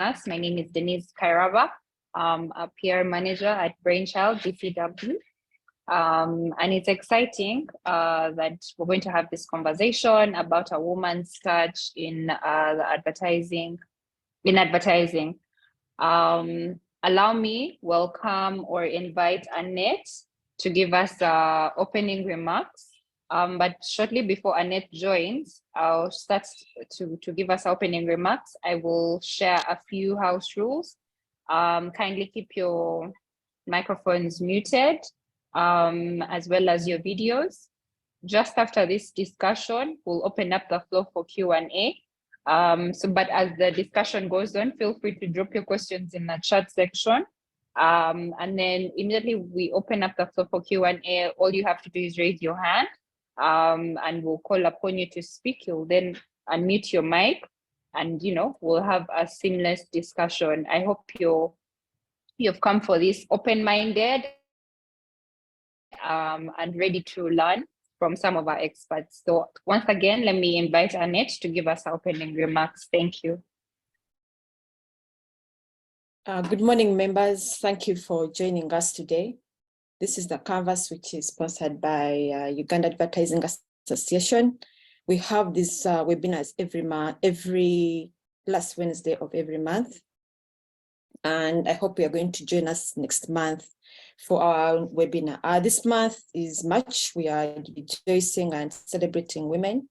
us. My name is Denise Kairaba, a PR manager at Brainchild BCW. And it's exciting that we're going to have this conversation about a woman's touch in advertising. Allow me welcome or invite Annette to give us opening remarks. But shortly before Annette joins, I'll start to give us opening remarks. I will share a few house rules. Kindly keep your microphones muted, as well as your videos. Just after this discussion, we'll open up the floor for Q&A. But as the discussion goes on, feel free to drop your questions in the chat section. And then immediately we open up the floor for Q&A. All you have to do is raise your hand, and we'll call upon you to speak. You'll then unmute your mic, and we'll have a seamless discussion. I hope you've come for this open-minded and ready to learn from some of our experts. So once again, let me invite Annette to give us our opening remarks. Thank you. Good morning, members. Thank you for joining us today. This is the Canvas, which is sponsored by Uganda Advertising Association. We have these webinars every last Wednesday of every month. And I hope you are going to join us next month for our webinar. This month is March. We are rejoicing and celebrating women.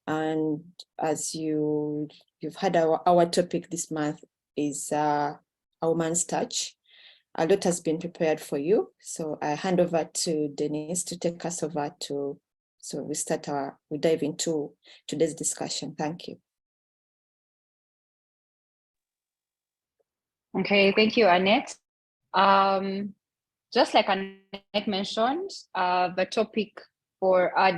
And as you've heard, our topic this month is a woman's touch. A lot has been prepared for you. So I hand over to Denise to take us over so we dive into today's discussion. Thank you. Okay, thank you, Annette. Just like Annette mentioned, the topic for our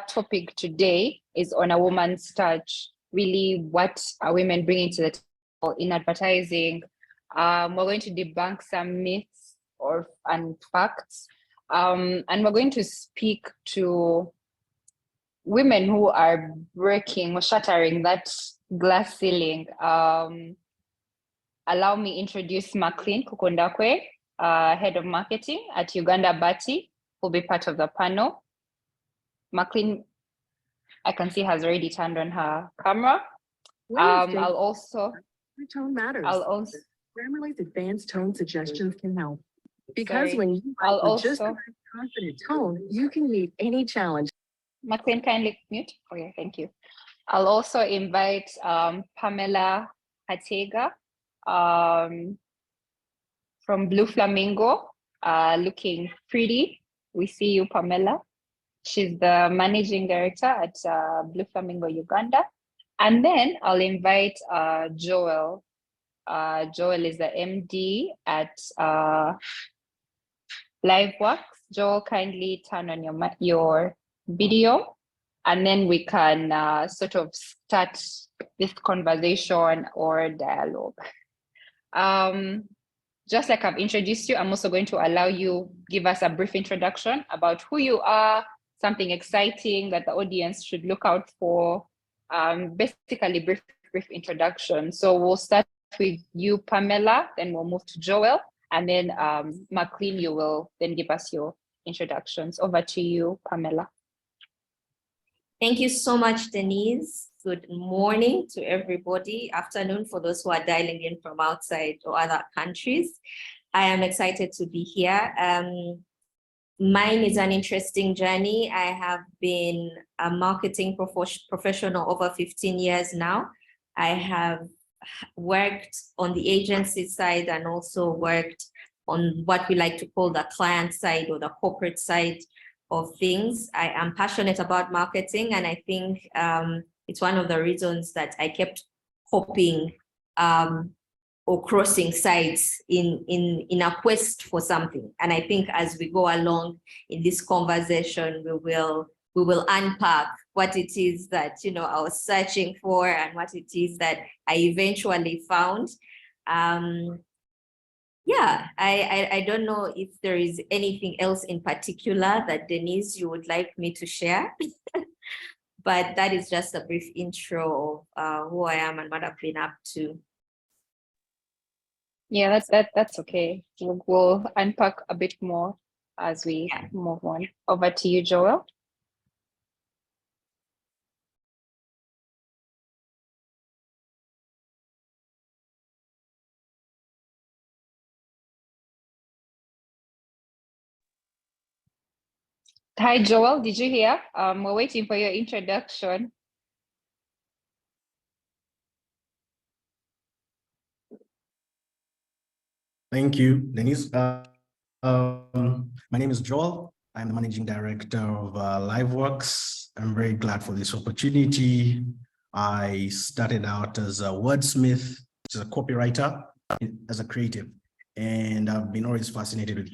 topic today is on a woman's touch. Really, what are women bringing to the table in advertising? We're going to debunk some myths and facts, and we're going to speak to women who are breaking or shattering that glass ceiling. Allow me introduce Maclean Kukundakwe, Head of Marketing at Uganda Bati, who will be part of the panel. Maclean, I can see, has already turned on her camera. I'll also... Your tone matters. Grammarly's advanced tone suggestions can help. Because when you write with just the right confident tone, you can meet any challenge. Maclean, kindly mute. Okay, thank you. I'll also invite Pamela Hatega, from Blue Flamingo, looking pretty. We see you, Pamela. She's the managing director at Blue Flamingo Uganda. And then I'll invite Joel. Joel is the MD at LiveWorks. Joel, kindly turn on your video, and then we can sort of start this conversation or dialogue. Just like I've introduced you, I'm also going to allow you give us a brief introduction about who you are, something exciting that the audience should look out for. Basically brief introduction. So we'll start with you, Pamela, then we'll move to Joel, and then Maclean, you will then give us your introductions. Over to you, Pamela. Thank you so much, Denise. Good morning to everybody. Afternoon for those who are dialing in from outside or other countries. I am excited to be here. Mine is an interesting journey. I have been a marketing professional over 15 years now. I have worked on the agency side and also worked on what we like to call the client side or the corporate side of things. I am passionate about marketing, and I think it's one of the reasons that I kept hopping or crossing sides in a quest for something. And I think as we go along in this conversation, we will unpack what it is that I was searching for and what it is that I eventually found. Yeah, I don't know if there is anything else in particular that Denise, you would like me to share, but that is just a brief intro of who I am and what I've been up to. Yeah, that's okay. We'll unpack a bit more as we move on. Over to you, Joel. Hi, Joel. Did you hear? We're waiting for your introduction. Thank you, Denise. My name is Joel. I'm the Managing Director of LiveWorks. I'm very glad for this opportunity. I started out as a wordsmith, which is a copywriter, as a creative, and I've been always fascinated with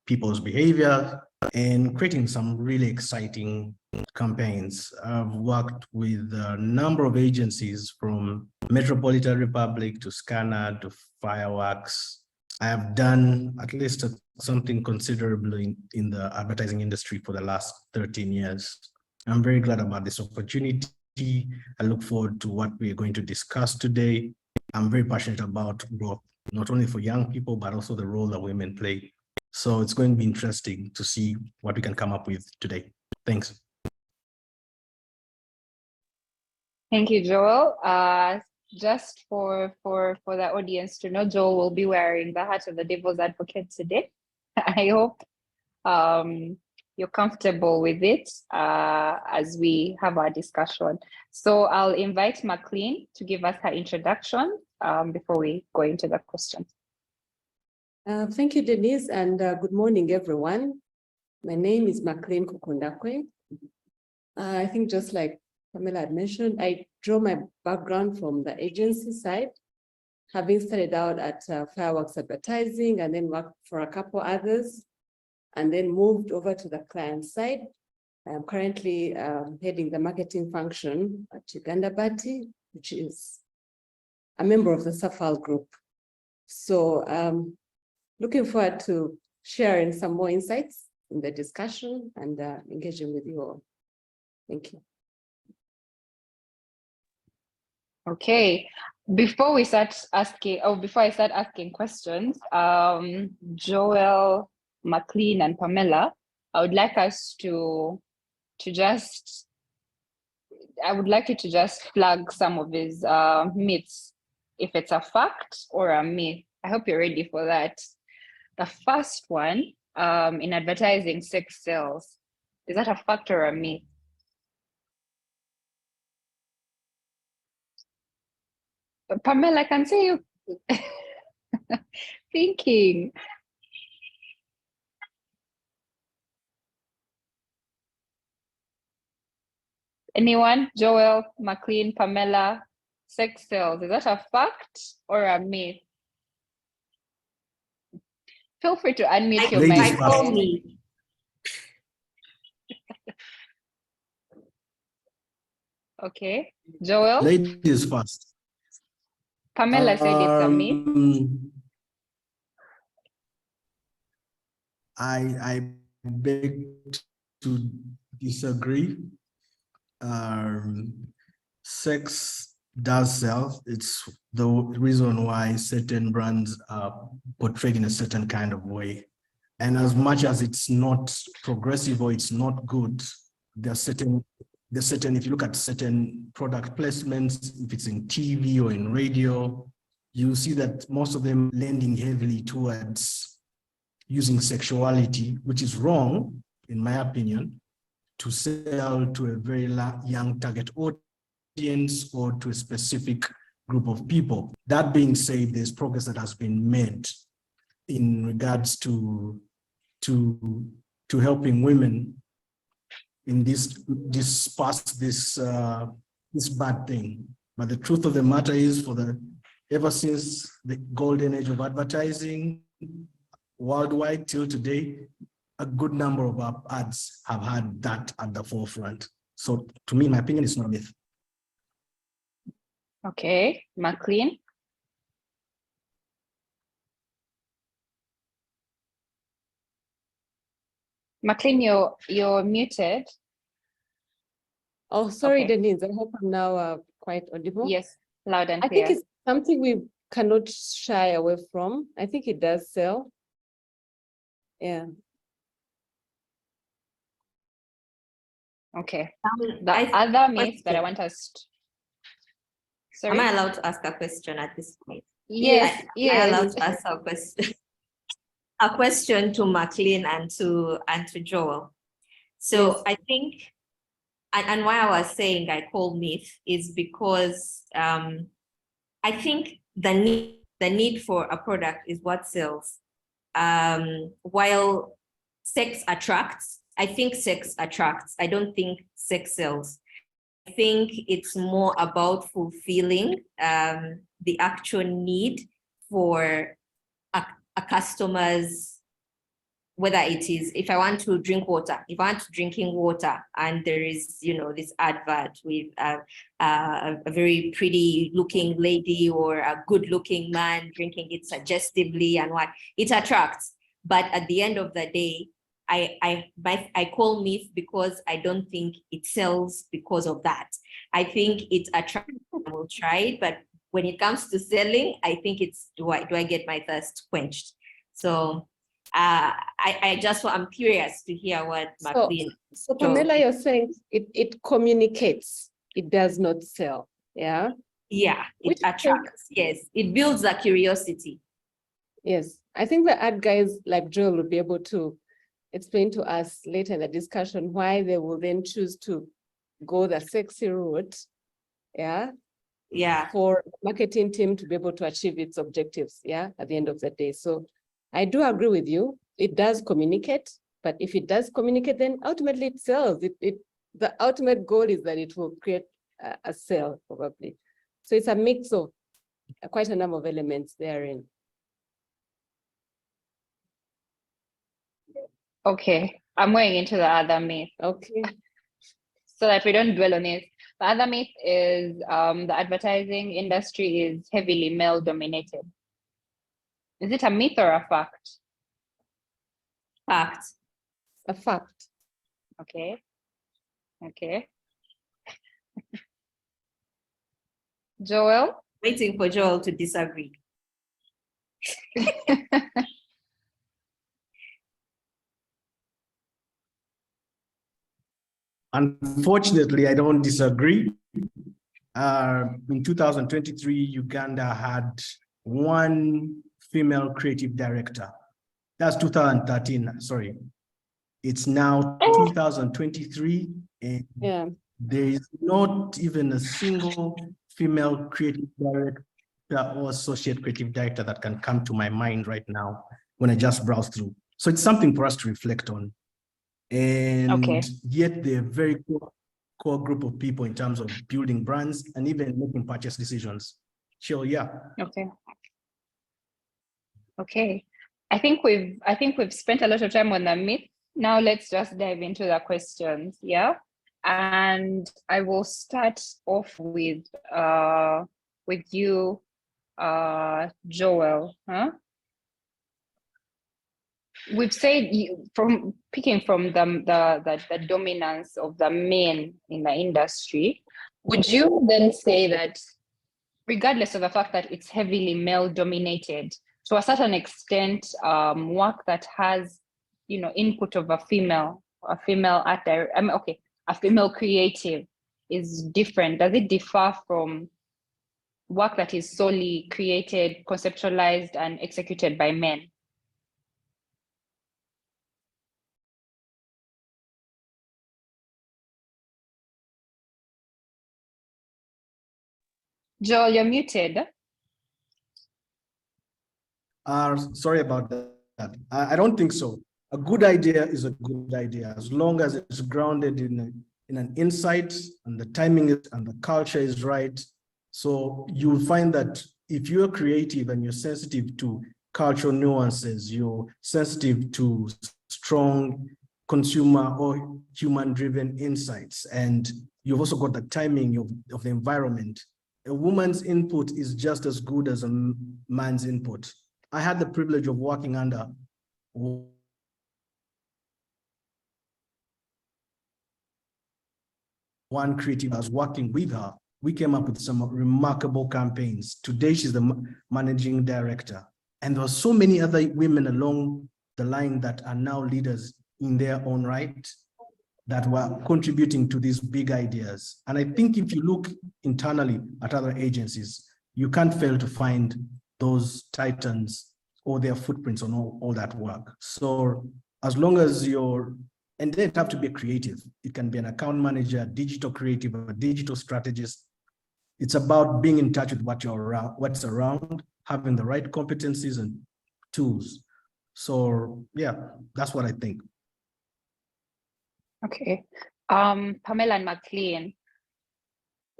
people's behavior and creating some really exciting campaigns. I've worked with a number of agencies from Metropolitan Republic to Scanner to Fireworks. I have done at least something considerable in the advertising industry for the last 13 years. I'm very glad about this opportunity. I look forward to what we're going to discuss today. I'm very passionate about growth, not only for young people, but also the role that women play. So it's going to be interesting to see what we can come up with today. Thanks. Thank you, Joel. Just for the audience to know, Joel will be wearing the hat of the devil's advocate today. I hope you're comfortable with it as we have our discussion. So I'll invite McLean to give us her introduction before we go into the questions. Thank you, Denise, and good morning, everyone. My name is McLean Kukundakwe. I think just like Pamela had mentioned, I draw my background from the agency side, having started out at Fireworks Advertising and then worked for a couple others, and then moved over to the client side. I'm currently heading the marketing function at Uganda Bati, which is a member of the Safal Group. So looking forward to sharing some more insights in the discussion and engaging with you all. Thank you. Okay, before I start asking questions, Joel, McLean, and Pamela, I would like us I would like you to just flag some of these myths, if it's a fact or a myth. I hope you're ready for that. The first one, in advertising, sex sells. Is that a fact or a myth? Pamela, I can see you thinking. Anyone? Joel, McLean, Pamela, sex sells. Is that a fact or a myth? Feel free to unmute your mic. Call me. Okay, Joel? Ladies first. Pamela said it's a myth. I beg to disagree. Sex does sell. It's the reason why certain brands are portrayed in a certain kind of way. And as much as it's not progressive or it's not good, there's certain, if you look at certain product placements, if it's in TV or in radio, you see that most of them lending heavily towards using sexuality, which is wrong, in my opinion, to sell to a very young target audience or to a specific group of people. That being said, there's progress that has been made in regards to helping women in this bad thing. But the truth of the matter is, ever since the golden age of advertising worldwide till today, a good number of our ads have had that at the forefront. So to me, in my opinion, it's not a myth. Okay, McLean. McLean, you're muted. Oh, sorry, Okay. Denise. I hope I'm now quite audible. Yes, loud and clear. I think it's something we've cannot shy away from. I think it does sell. Yeah. Okay. The other myth that I want us to... Sorry? Am I allowed to ask a question at this point? Yes, Am I allowed to ask a question? A question to McLean and to Joel. So Yes. I think, and why I was saying I call myth is because I think the need for a product is what sells. While sex attracts, I think sex attracts. I don't think sex sells. I think it's more about fulfilling the actual need for a customer's, whether it is, if I want to drink water, if I want to drinking water and there is, this advert with a very pretty looking lady or a good looking man drinking it suggestively and what, it attracts. But at the end of the day, I call myth because I don't think it sells because of that. I think it attracts, I will try it, but when it comes to selling, I think it's, do I get my thirst quenched? So I'm curious to hear what McLean. So Pamela, you're saying it communicates, it does not sell, yeah? Yeah, it attracts, yes. It builds a curiosity. Yes, I think the ad guys like Joel will be able to explain to us later in the discussion why they will then choose to go the sexy route, yeah? Yeah. For marketing team to be able to achieve its objectives, yeah, at the end of the day. So I do agree with you. It does communicate, but if it does communicate, then ultimately it sells. The ultimate goal is that it will create a sale, probably. So it's a mix of quite a number of elements therein. Okay, I'm going into the other myth. Okay. So that we don't dwell on it. The other myth is the advertising industry is heavily male dominated. Is it a myth or a fact? Fact. A fact. Okay. Okay. Joel? Waiting for Joel to disagree. Unfortunately, I don't disagree. In 2023, Uganda had one female creative director. That's 2013, sorry. It's now 2023, and there is not even a single female creative director or associate creative director that can come to my mind right now when I just browse through. So it's something for us to reflect on. And yet they're very core group of people in terms of building brands and even making purchase decisions. Sure, yeah. Okay. Okay. I think we've spent a lot of time on the myth. Now let's just dive into the questions, yeah? And I will start off with you, Joel, huh? We've said, from picking from the dominance of the men in the industry, would you then say that regardless of the fact that it's heavily male dominated, to a certain extent, work that has, input of a female art director, a female creative is different? Does it differ from work that is solely created, conceptualized, and executed by men? Joel, you're muted. Sorry about that. I don't think so. A good idea is a good idea as long as it's grounded in an insight and the timing and the culture is right. So you'll find that if you're creative and you're sensitive to cultural nuances, you're sensitive to strong consumer or human-driven insights, and you've also got the timing of the environment, a woman's input is just as good as a man's input. I had the privilege of working under one creative. I was working with her, we came up with some remarkable campaigns. Today, she's the managing director. And there were so many other women along the line that are now leaders in their own right that were contributing to these big ideas. And I think if you look internally at other agencies, you can't fail to find those titans or their footprints on all that work. So as long as and they have to be creative. It can be an account manager, a digital creative, a digital strategist. It's about being in touch with what's around, having the right competencies and tools. So yeah, that's what I think. Okay. Pamela and McLean,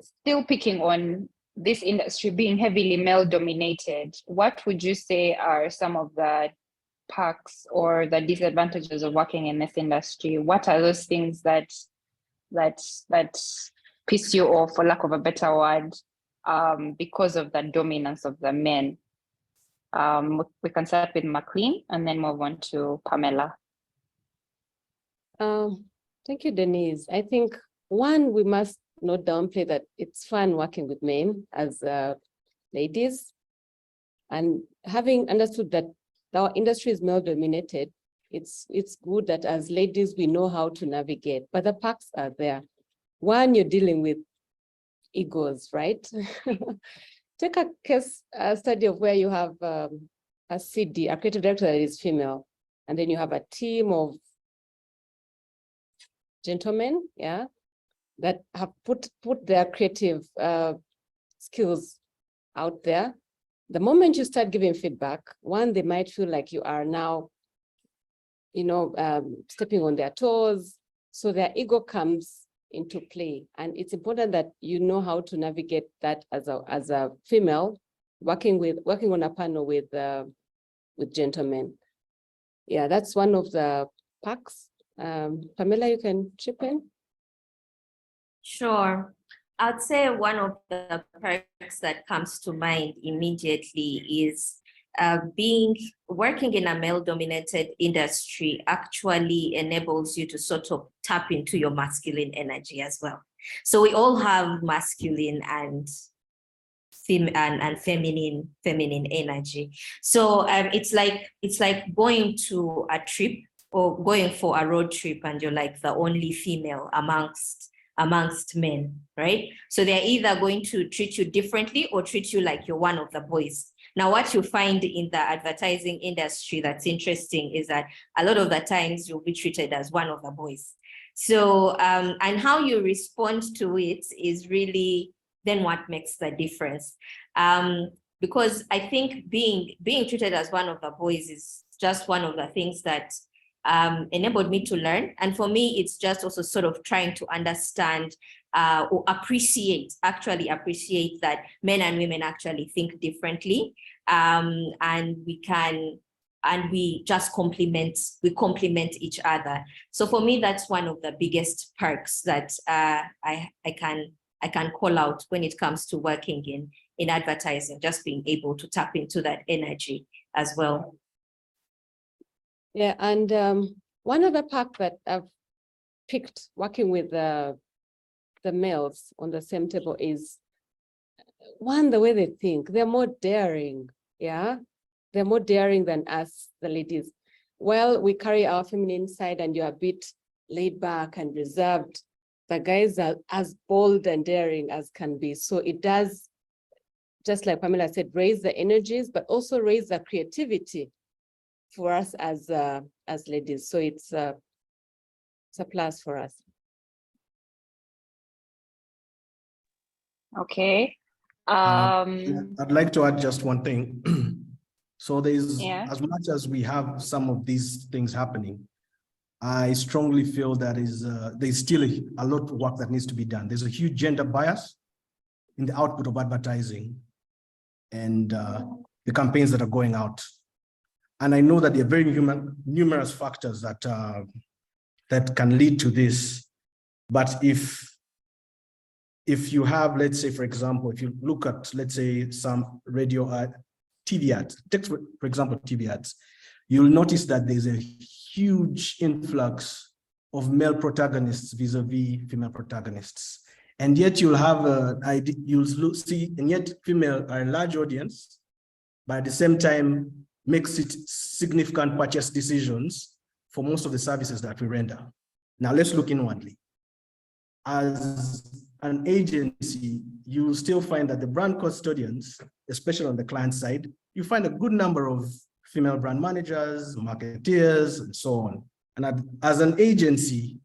still picking on this industry being heavily male dominated, what would you say are some of the perks or the disadvantages of working in this industry? What are those things that piss you off, for lack of a better word, because of the dominance of the men? We can start with McLean and then move on to Pamela. Thank you, Denise. I think one, we must not downplay that it's fun working with men as ladies, and having understood that our industry is male dominated, it's good that as ladies we know how to navigate, but the perks are there. One, you're dealing with egos, right? Take a case study of where you have a CD, a creative director that is female, and then you have a team of gentlemen, yeah, that have put their creative skills out there. The moment you start giving feedback, one, they might feel like you are now, stepping on their toes. So their ego comes into play. And it's important that you know how to navigate that as a female working on a panel with gentlemen. Yeah, that's one of the perks. Pamela, you can chip in. Sure. I'd say one of the perks that comes to mind immediately is working in a male-dominated industry actually enables you to sort of tap into your masculine energy as well. So we all have masculine and feminine energy. So it's like going to a trip or going for a road trip and you're like the only female amongst men, right? So they're either going to treat you differently or treat you like you're one of the boys. Now, what you find in the advertising industry that's interesting is that a lot of the times you'll be treated as one of the boys. So, and how you respond to it is really then what makes the difference. Because I think being treated as one of the boys is just one of the things that enabled me to learn. And for me, it's just also sort of trying to understand or appreciate that men and women actually think differently. And we just complement each other. So for me, that's one of the biggest perks that I can call out when it comes to working in advertising, just being able to tap into that energy as well. Yeah, and one other perk that I've picked working with the males on the same table is, one, the way they think. They're more daring, yeah? They're more daring than us, the ladies. Well, we carry our feminine side and you're a bit laid back and reserved. The guys are as bold and daring as can be. So it does, just like Pamela said, raise the energies, but also raise the creativity for us as ladies. So it's a plus for us. Okay. I'd like to add just one thing. So there's, yeah, as much as we have some of these things happening, I strongly feel that there's still a lot of work that needs to be done. There's a huge gender bias in the output of advertising and the campaigns that are going out. And I know that there are very numerous factors that can lead to this. But if you have, let's say, for example, if you look at, let's say, some radio TV ads, take for example, TV ads, you'll notice that there's a huge influx of male protagonists vis-a-vis female protagonists. And yet you'll have you'll see, and yet female are a large audience, but at the same time makes it significant purchase decisions for most of the services that we render. Now let's look inwardly. As an agency, you will still find that the brand custodians, especially on the client side, you find a good number of female brand managers, marketeers, and so on. And as an agency,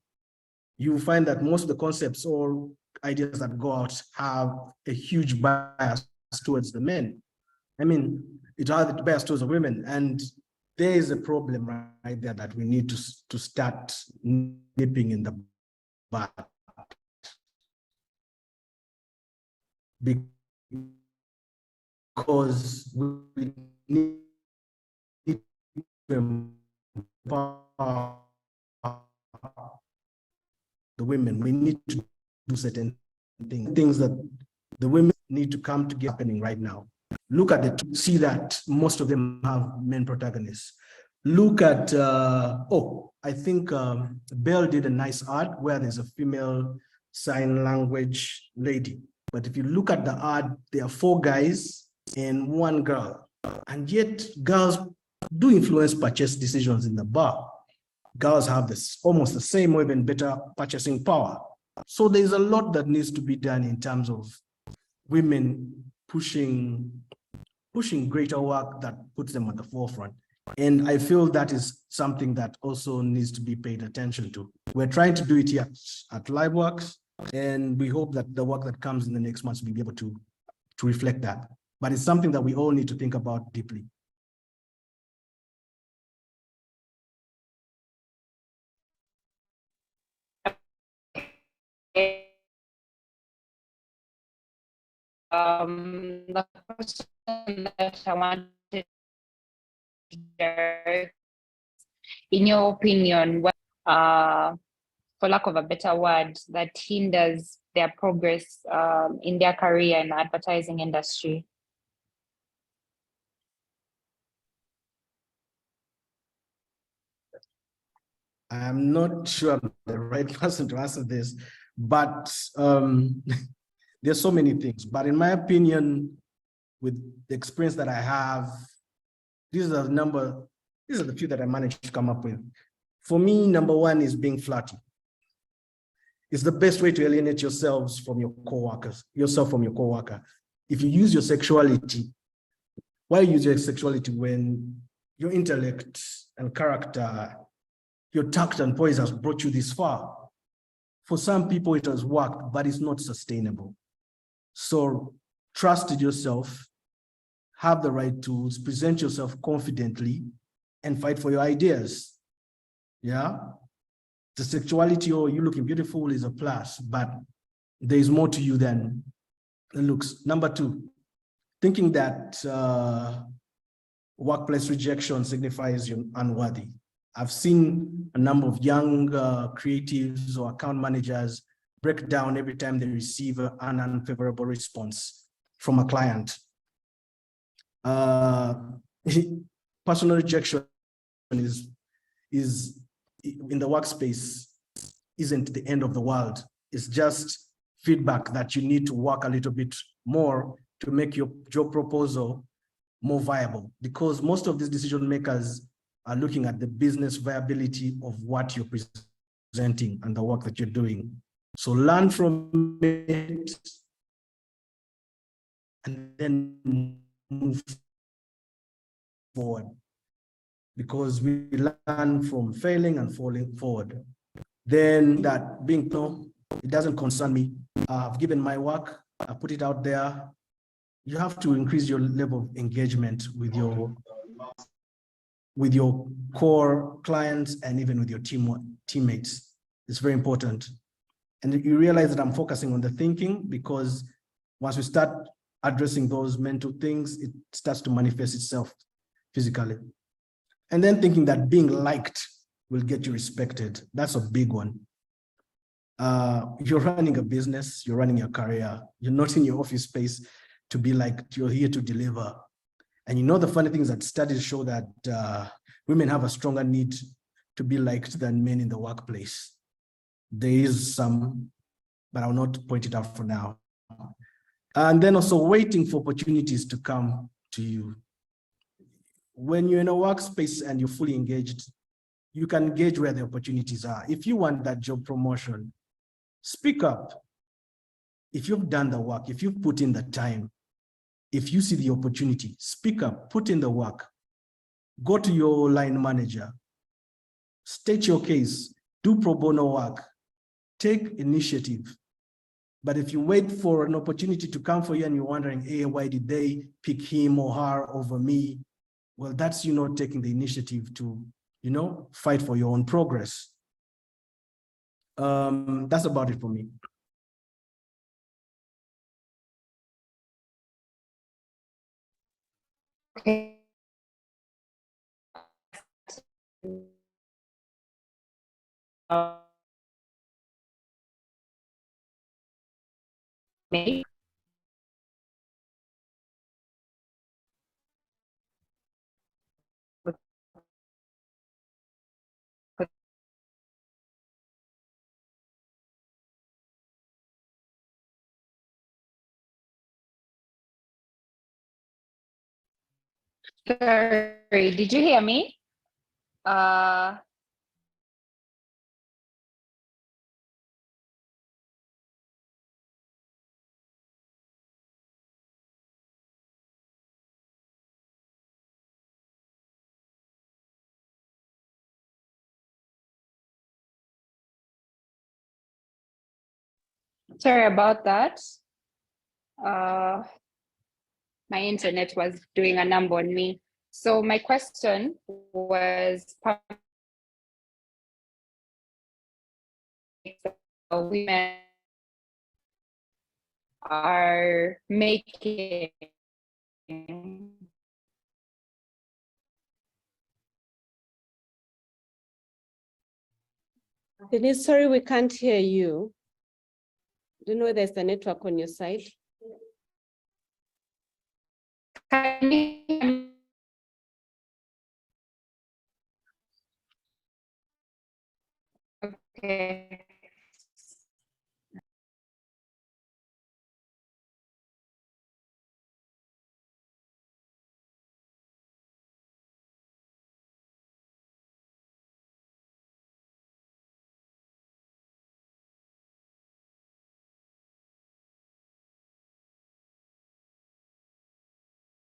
you find that most of the concepts or ideas that go out have a huge bias towards the men. I mean, it has a bias towards the women, and there is a problem right there that we need to start nipping in the bud. Because we need to empower the women. We need to do certain things that the women need to come together happening right now. Look at it, see that most of them have men protagonists. Look at, I think Bell did a nice ad where there's a female sign language lady. But if you look at the ad, there are 4 guys and 1 girl. And yet girls do influence purchase decisions in the bar. Girls have this almost the same or even better purchasing power. So there's a lot that needs to be done in terms of women pushing greater work that puts them at the forefront. And I feel that is something that also needs to be paid attention to. We're trying to do it here at LiveWorks, and we hope that the work that comes in the next months will be able to reflect that. But it's something that we all need to think about deeply. The question that I wanted to share, in your opinion, what, for lack of a better word, that hinders their progress in their career in the advertising industry? I'm not sure I'm the right person to answer this, but there's so many things. But in my opinion, with the experience that I have, these are the few that I managed to come up with. For me, number 1 is being flirty. It's the best way to alienate yourselves from your coworkers, from your coworker. If you use your sexuality, why use your sexuality when your intellect and character, your tact and poise has brought you this far? For some people, it has worked, but it's not sustainable. So trust in yourself, have the right tools, present yourself confidently, and fight for your ideas. Yeah? The sexuality or you looking beautiful is a plus, but there is more to you than the looks. Number 2, thinking that workplace rejection signifies you're unworthy. I've seen a number of young creatives or account managers break down every time they receive an unfavorable response from a client. Personal rejection is in the workspace isn't the end of the world. It's just feedback that you need to work a little bit more to make your job proposal more viable, because most of these decision makers are looking at the business viability of what you're presenting and the work that you're doing. So learn from it and then move forward, because we learn from failing and falling forward. Then that being it doesn't concern me. I've given my work, I put it out there. You have to increase your level of engagement with your core clients and even with your teammates. It's very important. And you realize that I'm focusing on the thinking, because once we start addressing those mental things, it starts to manifest itself physically. And then thinking that being liked will get you respected. That's a big one. You're running a business, you're running your career, you're not in your office space to be liked, you're here to deliver. And you know, the funny thing is that studies show that women have a stronger need to be liked than men in the workplace. There is some but I'll not point it out for now. And then also waiting for opportunities to come to you. When you're in a workspace and you're fully engaged, you can gauge where the opportunities are. If you want that job promotion, speak up. If you've done the work, if you've put in the time, if you see the opportunity, speak up, put in the work. Go to your line manager, state your case, do pro bono work, take initiative. But if you wait for an opportunity to come for you and you're wondering, hey, why did they pick him or her over me? Well, that's you not taking the initiative to, fight for your own progress. That's about it for me. Okay. Me? Sorry, did you hear me? Sorry about that. My internet was doing a number on me. So my question was, women are making Denise, sorry, we can't hear you. Do you know there's a network on your side? Can you hear me? Okay.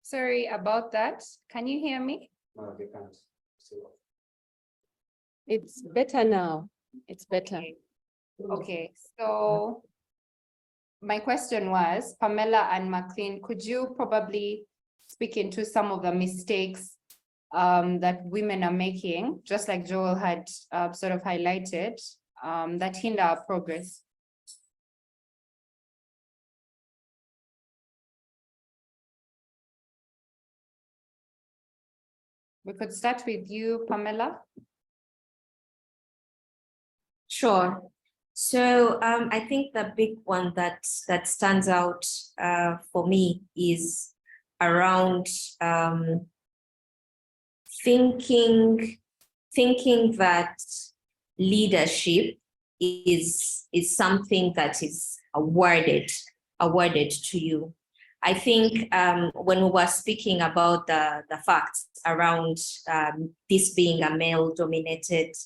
Sorry about that. Can you hear me? No, they can't. It's better now. It's better. Okay, so my question was, Pamela and McLean, could you probably speak into some of the mistakes that women are making, just like Joel had sort of highlighted, that hinder our progress? We could start with you, Pamela. Sure. So I think the big one that stands out for me is around thinking that leadership is something that is awarded to you. I think when we were speaking about the facts around this being a male-dominated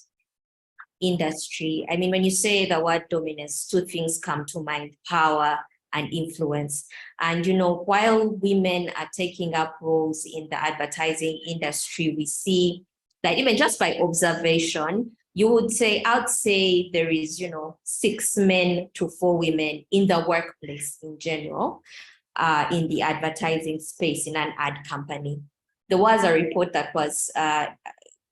industry, I mean, when you say the word dominance, two things come to mind: power and influence. And, you know, while women are taking up roles in the advertising industry, we see that even just by observation, I'd say there is, 6 men to 4 women in the workplace in general, in the advertising space in an ad company. There was a report that was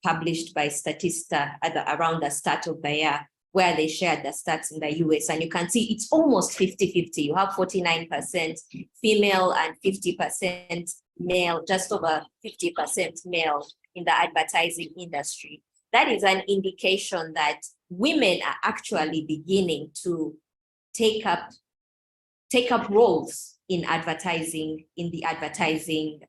published by Statista around the start of the year, where they shared the stats in the US, and you can see it's almost 50-50. You have 49% female and 50% male, just over 50% male in the advertising industry. That is an indication that women are actually beginning to take up roles in advertising, in the advertising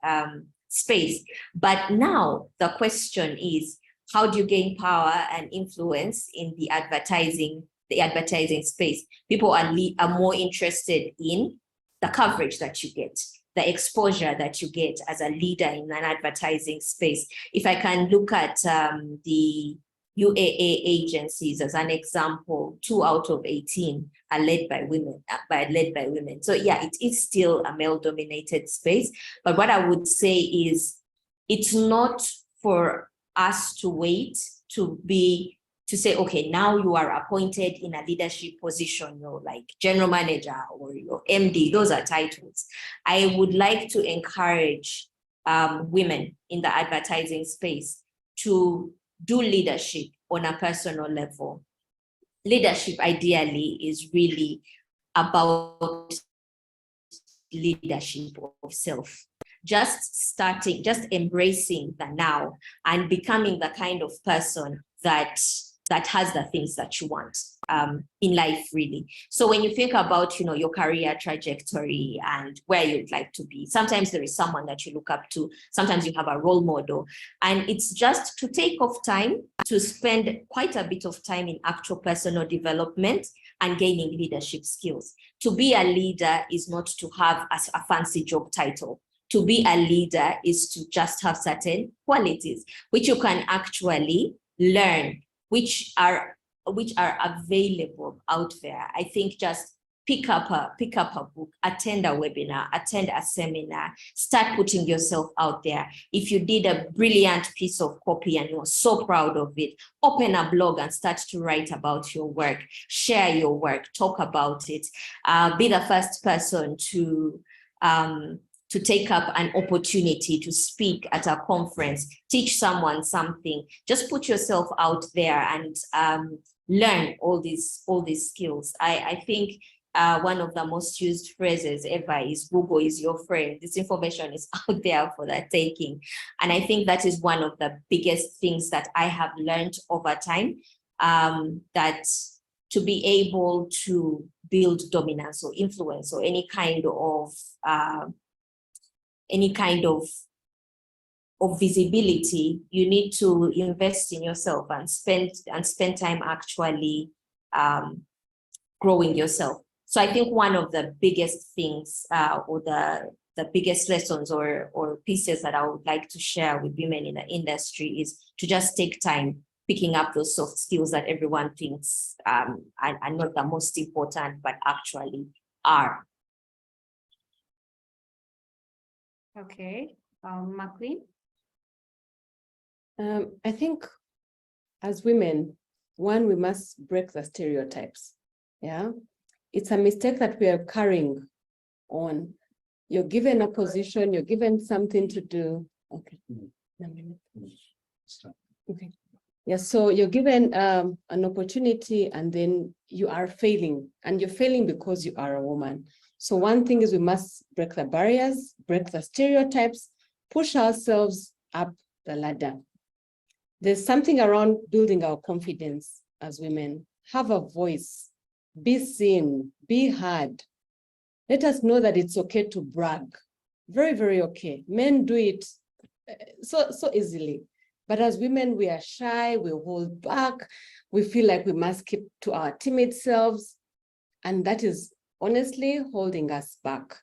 space. But now the question is, how do you gain power and influence in the advertising the advertising space, people are more interested in the coverage that you get, the exposure that you get as a leader in an advertising space. If I can look at the UAA agencies as an example, 2 out of 18 are led by women. So yeah, it is still a male-dominated space. But what I would say is, it's not for us to wait to say, okay, now you are appointed in a leadership position, like general manager or your MD. Those are titles. I would like to encourage women in the advertising space to do leadership on a personal level. Leadership ideally is really about leadership of self. Just embracing the now and becoming the kind of person that has the things that you want in life, really. So when you think about, your career trajectory and where you'd like to be, sometimes there is someone that you look up to, sometimes you have a role model, and it's just to take off time to spend quite a bit of time in actual personal development and gaining leadership skills. To be a leader is not to have a fancy job title. To be a leader is to just have certain qualities, which you can actually learn, which are available out there. I think just pick up a book, attend a webinar, attend a seminar, start putting yourself out there. If you did a brilliant piece of copy and you're so proud of it, open a blog and start to write about your work, share your work, talk about it, be the first person to take up an opportunity to speak at a conference, teach someone something. Just put yourself out there and learn all these skills. I think one of the most used phrases ever is Google is your friend. This information is out there for the taking. And I think that is one of the biggest things that I have learned over time, that to be able to build dominance or influence or any kind of visibility, you need to invest in yourself and spend time actually growing yourself. So I think one of the biggest things or the biggest lessons or pieces that I would like to share with women in the industry is to just take time picking up those soft skills that everyone thinks are not the most important, but actually are. Okay, Maclean? I think as women, we must break the stereotypes. Yeah, it's a mistake that we are carrying on. You're given a position, you're given something to do. Okay. Okay. Yeah, so you're given an opportunity and then you are failing, and you're failing because you are a woman. So one thing is we must break the barriers, break the stereotypes, push ourselves up the ladder. There's something around building our confidence as women. Have a voice, be seen, be heard. Let us know that it's okay to brag. Very, very okay. Men do it so easily. But as women, we are shy, we hold back, we feel like we must keep to our timid selves. And that is honestly holding us back.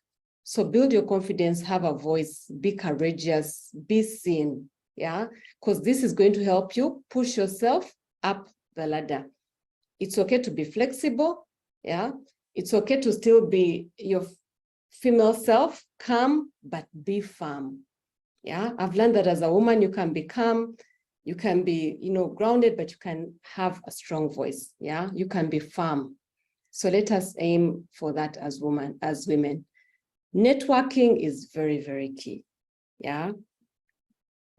So build your confidence, have a voice, be courageous, be seen, yeah? Because this is going to help you push yourself up the ladder. It's okay to be flexible, yeah? It's okay to still be your female self, calm, but be firm, yeah? I've learned that as a woman, you can be calm, you can be, grounded, but you can have a strong voice, yeah? You can be firm. So let us aim for that as women. Networking is very, very key. Yeah.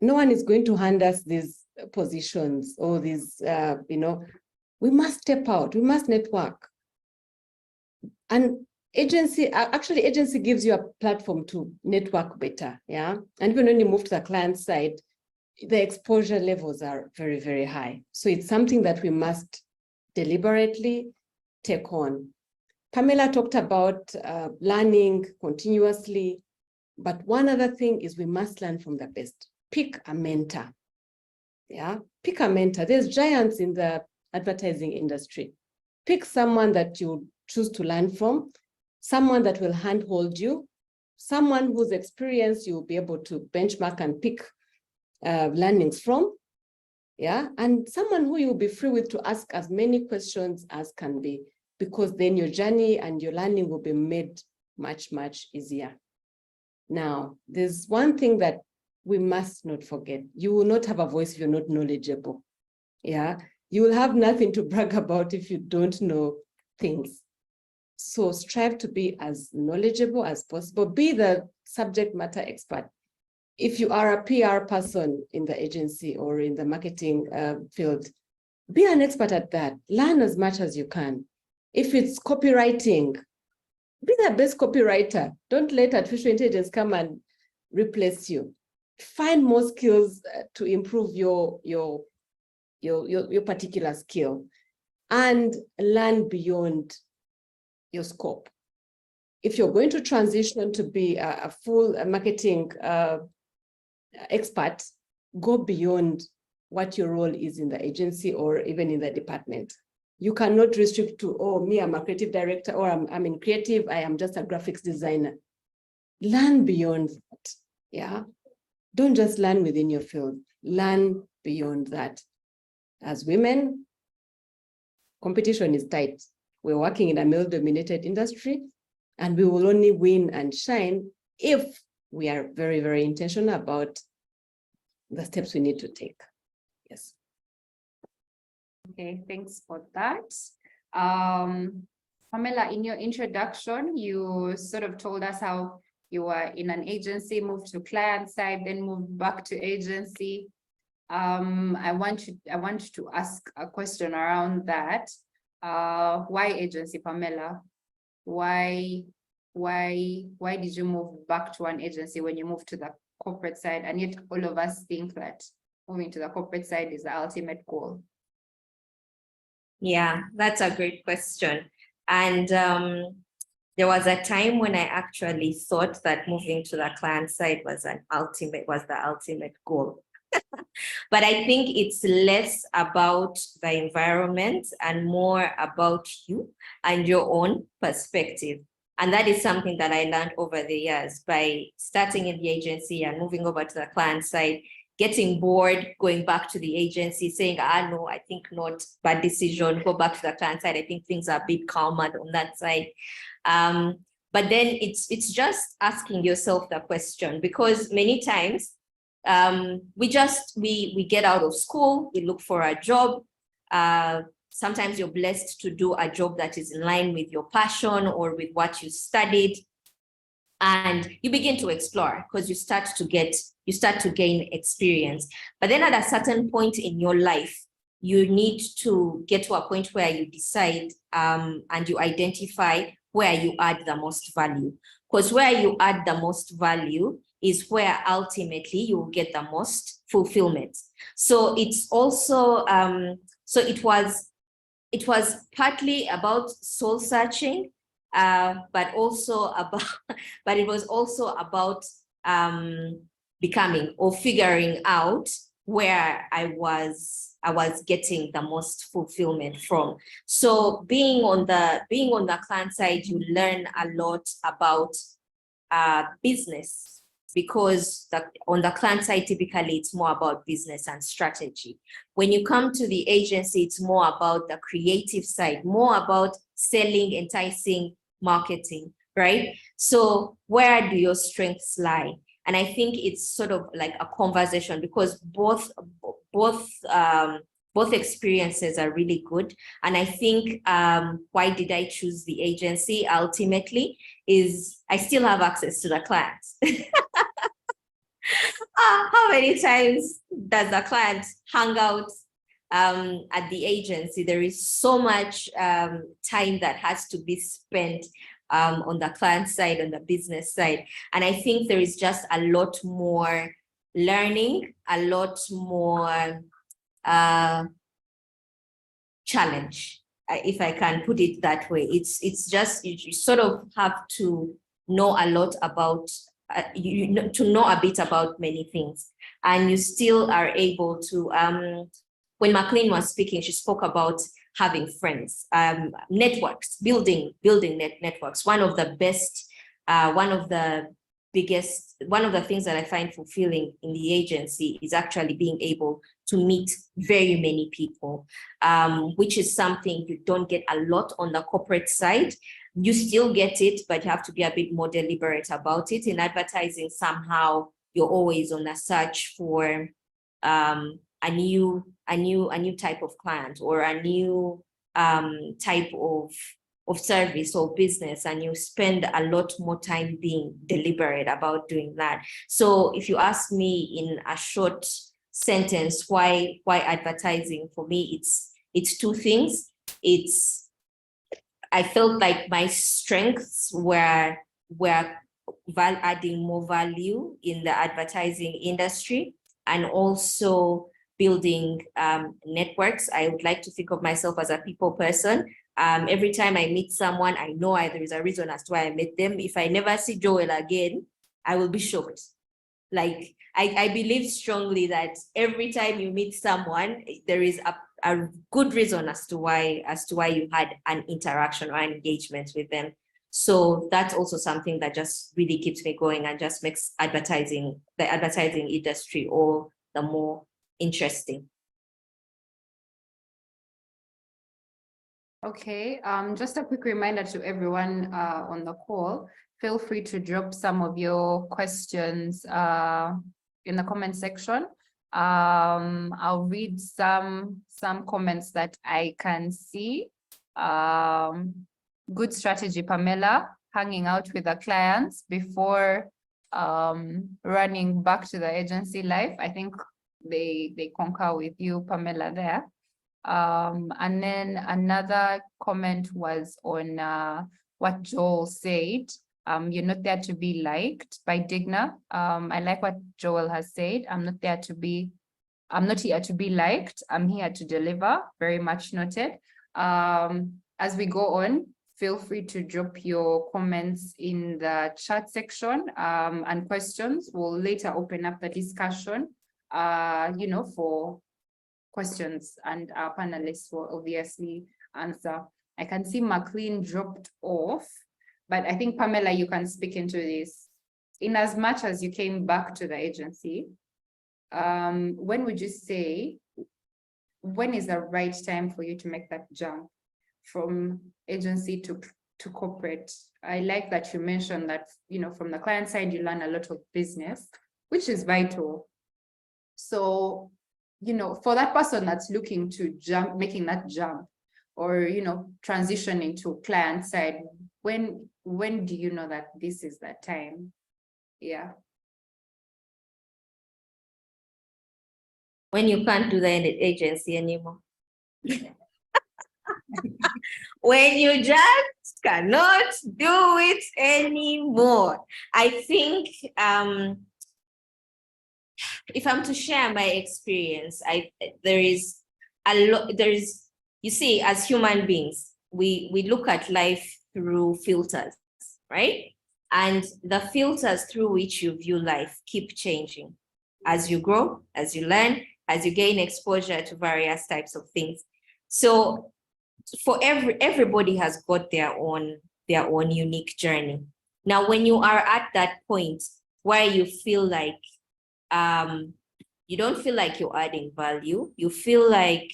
No one is going to hand us these positions or these, we must step out, we must network. And agency gives you a platform to network better. Yeah. And even when you move to the client side, the exposure levels are very, very high. So it's something that we must deliberately take on. Pamela talked about learning continuously, but one other thing is we must learn from the best. Pick a mentor. Yeah, pick a mentor. There's giants in the advertising industry. Pick someone that you choose to learn from, someone that will handhold you, someone whose experience you'll be able to benchmark and pick learnings from, yeah, and someone who you'll be free with to ask as many questions as can be, because then your journey and your learning will be made much, much easier. Now, there's one thing that we must not forget. You will not have a voice if you're not knowledgeable. Yeah, you will have nothing to brag about if you don't know things. So strive to be as knowledgeable as possible. Be the subject matter expert. If you are a PR person in the agency or in the marketing field, be an expert at that. Learn as much as you can. If it's copywriting, be the best copywriter. Don't let artificial intelligence come and replace you. Find more skills to improve your particular skill, and learn beyond your scope. If you're going to transition to be a full marketing expert, go beyond what your role is in the agency or even in the department. You cannot restrict to, oh, me, I'm a creative director, or I'm in creative, I am just a graphics designer. Learn beyond that, yeah? Don't just learn within your field, learn beyond that. As women, competition is tight. We're working in a male-dominated industry, and we will only win and shine if we are very, very intentional about the steps we need to take. Yes. Okay, thanks for that. Pamela, in your introduction, you sort of told us how you were in an agency, moved to client side, then moved back to agency. I want to ask a question around that. Why agency, Pamela? Why did you move back to an agency when you moved to the corporate side? And yet all of us think that moving to the corporate side is the ultimate goal. Yeah, that's a great question. And there was a time when I actually thought that moving to the client side was the ultimate goal. But I think it's less about the environment and more about you and your own perspective. And that is something that I learned over the years by starting in the agency and moving over to the client side, getting bored, going back to the agency, saying, no, I think not, bad decision, go back to the client side. I think things are a bit calmer on that side. But then it's just asking yourself the question, because many times we get out of school, we look for a job. Sometimes you're blessed to do a job that is in line with your passion or with what you studied. And you begin to explore because you start to gain experience. But then at a certain point in your life, you need to get to a point where you decide and you identify where you add the most value. Because where you add the most value is where ultimately you will get the most fulfillment. So it's also, it was partly about soul searching, but it was also about becoming or figuring out where I was getting the most fulfillment from. So being on the client side, you learn a lot about business, because on the client side, typically it's more about business and strategy. When you come to the agency, it's more about the creative side, more about selling, enticing, marketing, right? So where do your strengths lie? And I think it's sort of like a conversation, because both experiences are really good. And I think why did I choose the agency ultimately is I still have access to the clients. How many times does the client hang out at the agency? There is so much time that has to be spent on the client side, on the business side. And I think there is just a lot more learning, a lot more challenge, if I can put it that way. It's just, you sort of have to know a lot about, to know a bit about many things. And you still are able to, when Maclean was speaking, she spoke about having friends, networks, building networks. One of the things that I find fulfilling in the agency is actually being able to meet very many people, which is something you don't get a lot on the corporate side. You still get it, but you have to be a bit more deliberate about it. In advertising, somehow you're always on a search for a new type of client or a new type of service or business, and you spend a lot more time being deliberate about doing that. So if you ask me in a short sentence, why advertising, for me, it's two things. I felt like my strengths were adding more value in the advertising industry, and also building networks. I would like to think of myself as a people person. Every time I meet someone, I know there is a reason as to why I met them. If I never see Joel again, I will be shocked. Like, I believe strongly that every time you meet someone, there is a good reason as to why you had an interaction or an engagement with them. So that's also something that just really keeps me going and just makes the advertising industry all the more interesting. Okay, just a quick reminder to everyone on the call, feel free to drop some of your questions in the comment section. I'll read some comments that I can see. Good strategy, Pamela, hanging out with the clients before running back to the agency life. I think they concur with you, Pamela, there. And then another comment was on what Joel said. You're not there to be liked, by Digna. I like what Joel has said. I'm not here to be liked. I'm here to deliver. Very much noted. As we go on, feel free to drop your comments in the chat section and questions. We'll later open up the discussion, for questions, and our panelists will obviously answer. I can see McLean dropped off, but I think, Pamela, you can speak into this. In as much as you came back to the agency, when would you say, when is the right time for you to make that jump from agency to corporate? I like that you mentioned that, from the client side, you learn a lot of business, which is vital. So, for that person that's looking to making that jump, or, transitioning to client side, when do you know that this is that time? Yeah. When you can't do the agency anymore. When you just cannot do it anymore. I think, if I'm to share my experience, you see, as human beings, we look at life through filters, right? And the filters through which you view life keep changing as you grow, as you learn, as you gain exposure to various types of things. So for everybody has got their own unique journey. Now, when you are at that point where you feel like you don't feel like you're adding value, you feel like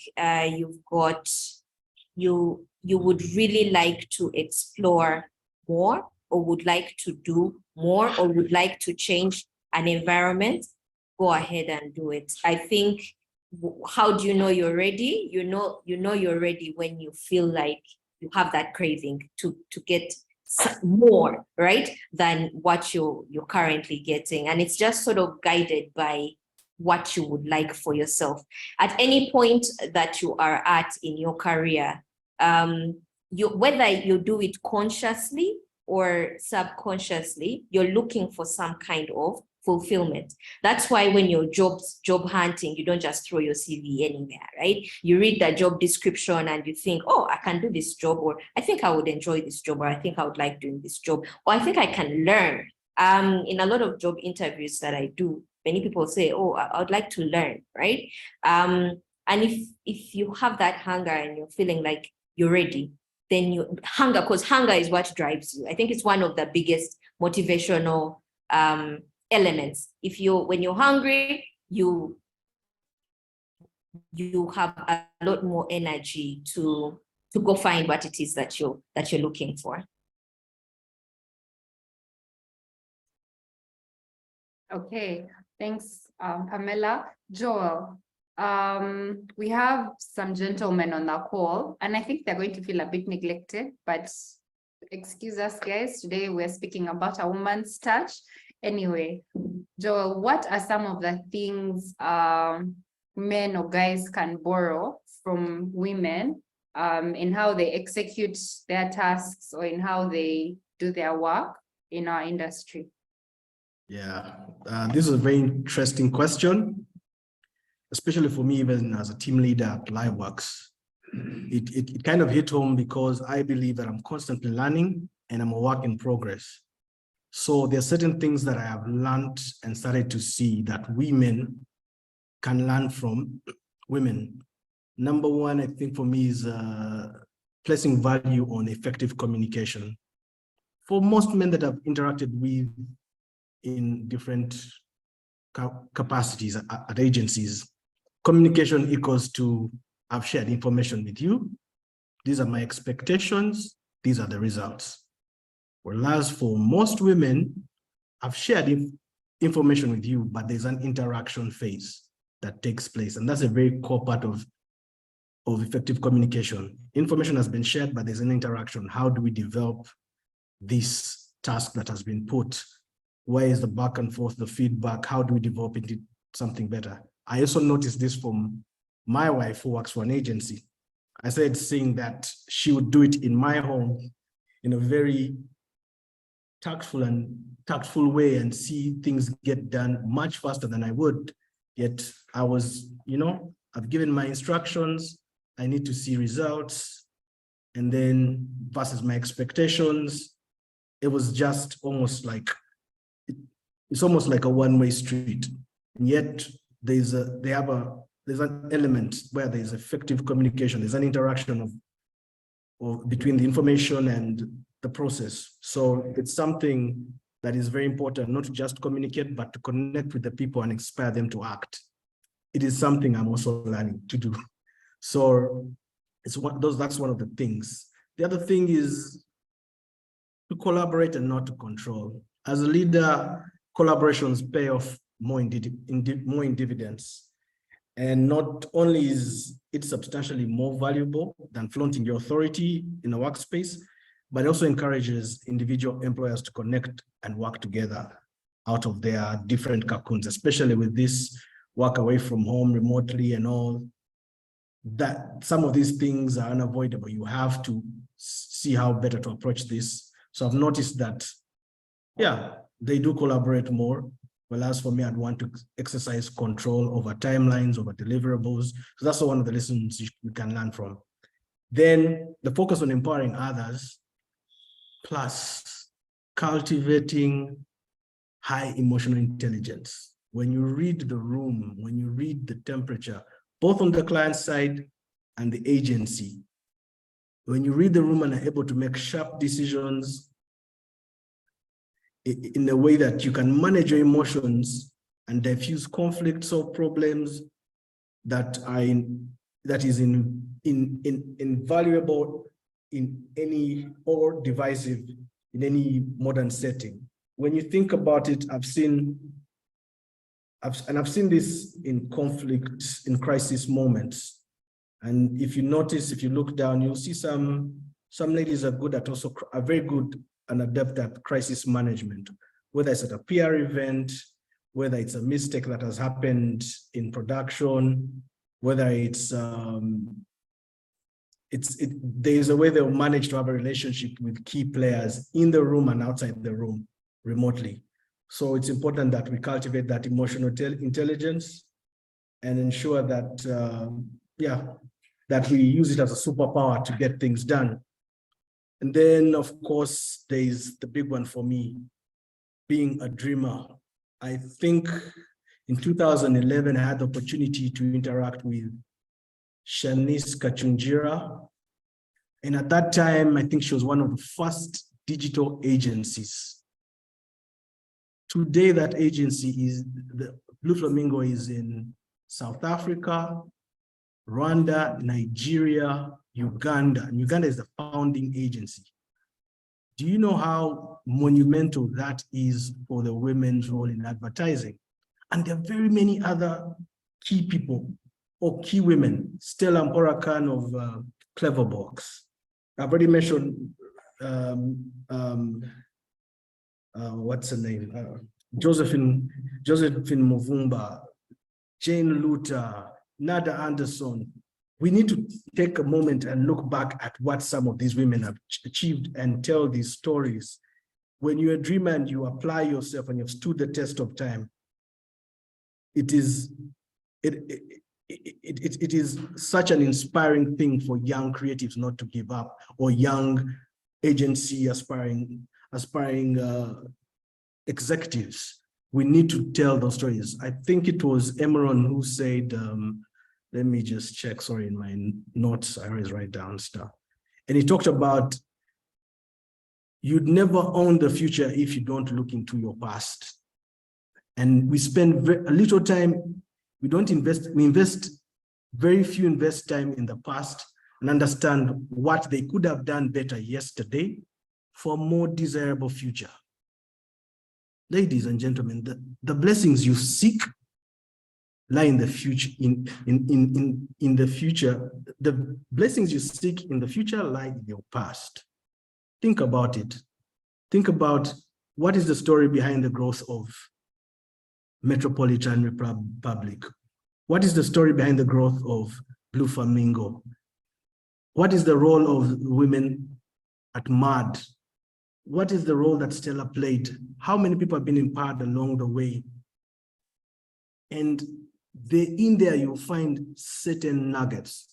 you would really like to explore more, or would like to do more, or would like to change an environment, go ahead and do it. I think, how do you know you're ready? You know you're ready when you feel like you have that craving to get more, right, than what you're currently getting. And it's just sort of guided by what you would like for yourself. At any point that you are at in your career, whether you do it consciously or subconsciously, you're looking for some kind of fulfillment. That's why when you're job hunting, you don't just throw your CV anywhere, right? You read the job description and you think, oh, I can do this job, or I think I would enjoy this job, or I think I would like doing this job, or I think I can learn. In a lot of job interviews that I do, many people say, oh, I would like to learn, right? And if you have that hunger and you're feeling like you're ready, then because hunger is what drives you. I think it's one of the biggest motivational elements. When you're hungry, you have a lot more energy to go find what it is that you're looking for. Okay, thanks, Pamela. Joel, we have some gentlemen on the call, and I think they're going to feel a bit neglected, but excuse us, guys. Today we're speaking about a woman's touch. Anyway, Joel, what are some of the things men or guys can borrow from women in how they execute their tasks or in how they do their work in our industry? Yeah, this is a very interesting question, especially for me, even as a team leader at LiveWorks. It kind of hit home because I believe that I'm constantly learning and I'm a work in progress. So there are certain things that I have learned and started to see that women can learn from women. Number one, I think for me is placing value on effective communication. For most men that I've interacted with in different capacities at agencies, communication equals to I've shared information with you. These are my expectations. These are the results. Whereas for most women, I've shared information with you, but there's an interaction phase that takes place. And that's a very core part of effective communication. Information has been shared, but there's an interaction. How do we develop this task that has been put? Where is the back and forth, the feedback? How do we develop into something better? I also noticed this from my wife who works for an agency. I started seeing that she would do it in my home in a very tactful way and see things get done much faster than I would. Yet I was, I've given my instructions. I need to see results. And then versus my expectations, it was just almost like, it's almost like a one-way street. And yet there's an element where there's effective communication. There's an interaction of between the information and the process. So it's something that is very important, not to just communicate, but to connect with the people and inspire them to act. It is something I'm also learning to do. So that's one of the things. The other thing is to collaborate and not to control. As a leader, collaborations pay off more in dividends. And not only is it substantially more valuable than flaunting your authority in a workspace, but it also encourages individual employers to connect and work together out of their different cocoons, especially with this work away from home remotely and all. That some of these things are unavoidable. You have to see how better to approach this. So I've noticed that, yeah, they do collaborate more. Well, as for me, I'd want to exercise control over timelines, over deliverables. So that's one of the lessons you can learn from. Then the focus on empowering others, plus cultivating high emotional intelligence. When you read the room, when you read the temperature, both on the client side and the agency, when you read the room and are able to make sharp decisions in a way that you can manage your emotions and diffuse conflicts or problems that is invaluable in any or divisive in any modern setting. When you think about it, I've seen this in conflict, in crisis moments. And if you notice, if you look down, you'll see some ladies are very good and adept at crisis management, whether it's at a PR event, whether it's a mistake that has happened in production, whether there's a way they'll manage to have a relationship with key players in the room and outside the room remotely. So it's important that we cultivate that emotional intelligence and ensure that, that we use it as a superpower to get things done. And then, of course, there's the big one for me, being a dreamer. I think in 2011, I had the opportunity to interact with Shanice Kachunjira. And at that time, I think she was one of the first digital agencies. Today, that agency is, the Blue Flamingo is in South Africa, Rwanda, Nigeria, Uganda. And Uganda is the founding agency. Do you know how monumental that is for the women's role in advertising? And there are very many other key people or key women. Stella Mporakan of Cleverbox. I've already mentioned, what's her name? Josephine Muvumba, Jane Luther, Nada Anderson. We need to take a moment and look back at what some of these women have achieved and tell these stories. When you're a dreamer and you apply yourself and you've stood the test of time, it is such an inspiring thing for young creatives not to give up, or young agency aspiring executives. We need to tell those stories. I think it was Emeron who said, let me just check, sorry, in my notes, I always write down stuff. And he talked about, you'd never own the future if you don't look into your past. And we spend a little time, we invest, very few invest time in the past and understand what they could have done better yesterday for a more desirable future. Ladies and gentlemen, the blessings you seek lie in the future. In the future, the blessings you seek in the future lie in your past. Think about it. Think about what is the story behind the growth of Metropolitan Republic. What is the story behind the growth of Blue Flamingo? What is the role of women at MAD? What is the role that Stella played? How many people have been empowered along the way? And in there, you'll find certain nuggets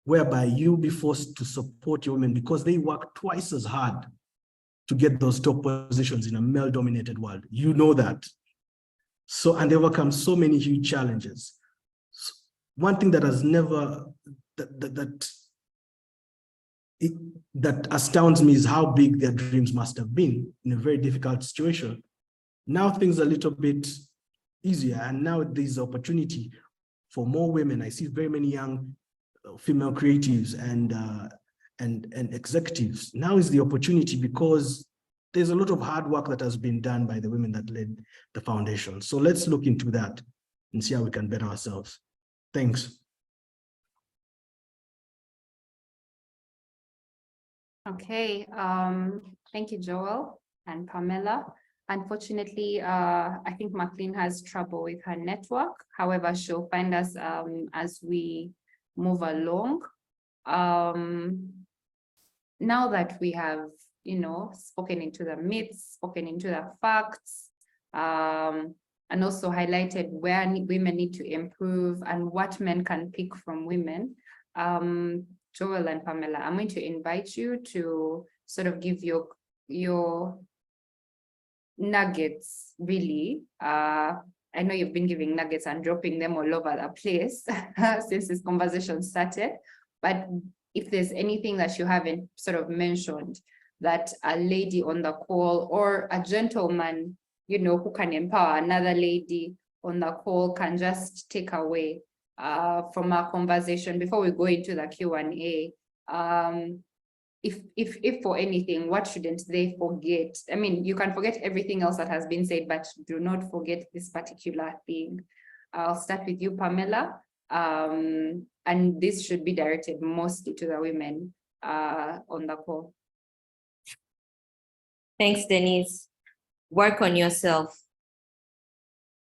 whereby you'll be forced to support your women because they work twice as hard to get those top positions in a male-dominated world. You know that. So, and they overcome so many huge challenges. So one thing that has never, that astounds me is how big their dreams must have been in a very difficult situation. Now things are a little bit easier, and now there's opportunity for more women. I see very many young female creatives and executives. Now is the opportunity because there's a lot of hard work that has been done by the women that led the foundation. So let's look into that and see how we can better ourselves. Thanks. Okay, thank you, Joel and Pamela. Unfortunately, I think Maclean has trouble with her network. However, she'll find us as we move along. Now that we have, spoken into the myths, spoken into the facts, and also highlighted where women need to improve and what men can pick from women, Joel and Pamela, I'm going to invite you to sort of give your nuggets, really. I know you've been giving nuggets and dropping them all over the place since this conversation started, but if there's anything that you haven't sort of mentioned that a lady on the call or a gentleman, who can empower another lady on the call can just take away from our conversation before we go into the Q&A. If for anything, what shouldn't they forget? I mean, you can forget everything else that has been said, but do not forget this particular thing. I'll start with you, Pamela. And this should be directed mostly to the women on the call. Thanks, Denise. Work on yourself.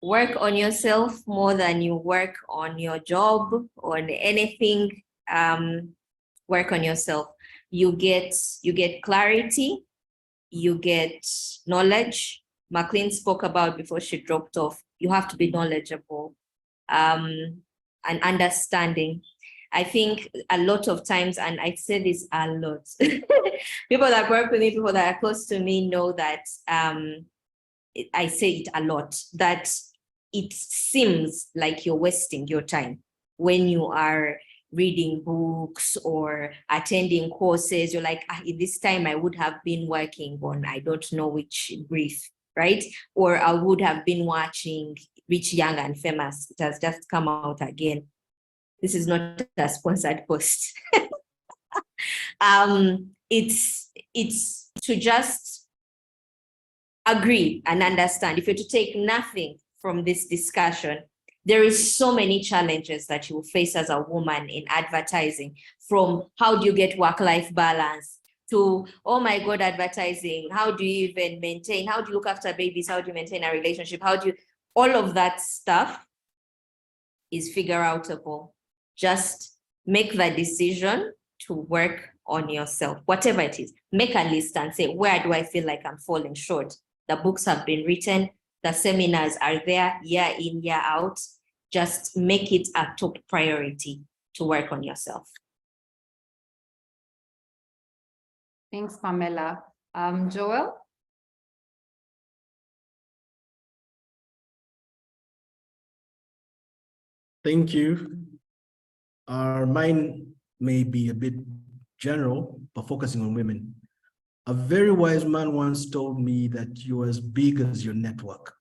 Work on yourself more than you work on your job or on anything. Work on yourself. You get clarity, you get knowledge. Maclean spoke about before she dropped off. You have to be knowledgeable and understanding. I think a lot of times, and I say this a lot, people that work with me, people that are close to me know that I say it a lot, that it seems like you're wasting your time when you are reading books or attending courses. You're like, in this time I would have been working on, I don't know which brief, right? Or I would have been watching Rich, Young and Famous. It has just come out again. This is not a sponsored post. It's to just agree and understand. If you're to take nothing from this discussion, there is so many challenges that you will face as a woman in advertising, from how do you get work-life balance to, oh my God, advertising, how do you even maintain, how do you look after babies, how do you maintain a relationship, how do you, all of that stuff is figure outable. Just make the decision to work on yourself, whatever it is. Make a list and say, where do I feel like I'm falling short? The books have been written, the seminars are there, year in, year out. Just make it a top priority to work on yourself. Thanks, Pamela. Joel? Thank you. Mine may be a bit general, but focusing on women. A very wise man once told me that you're as big as your network.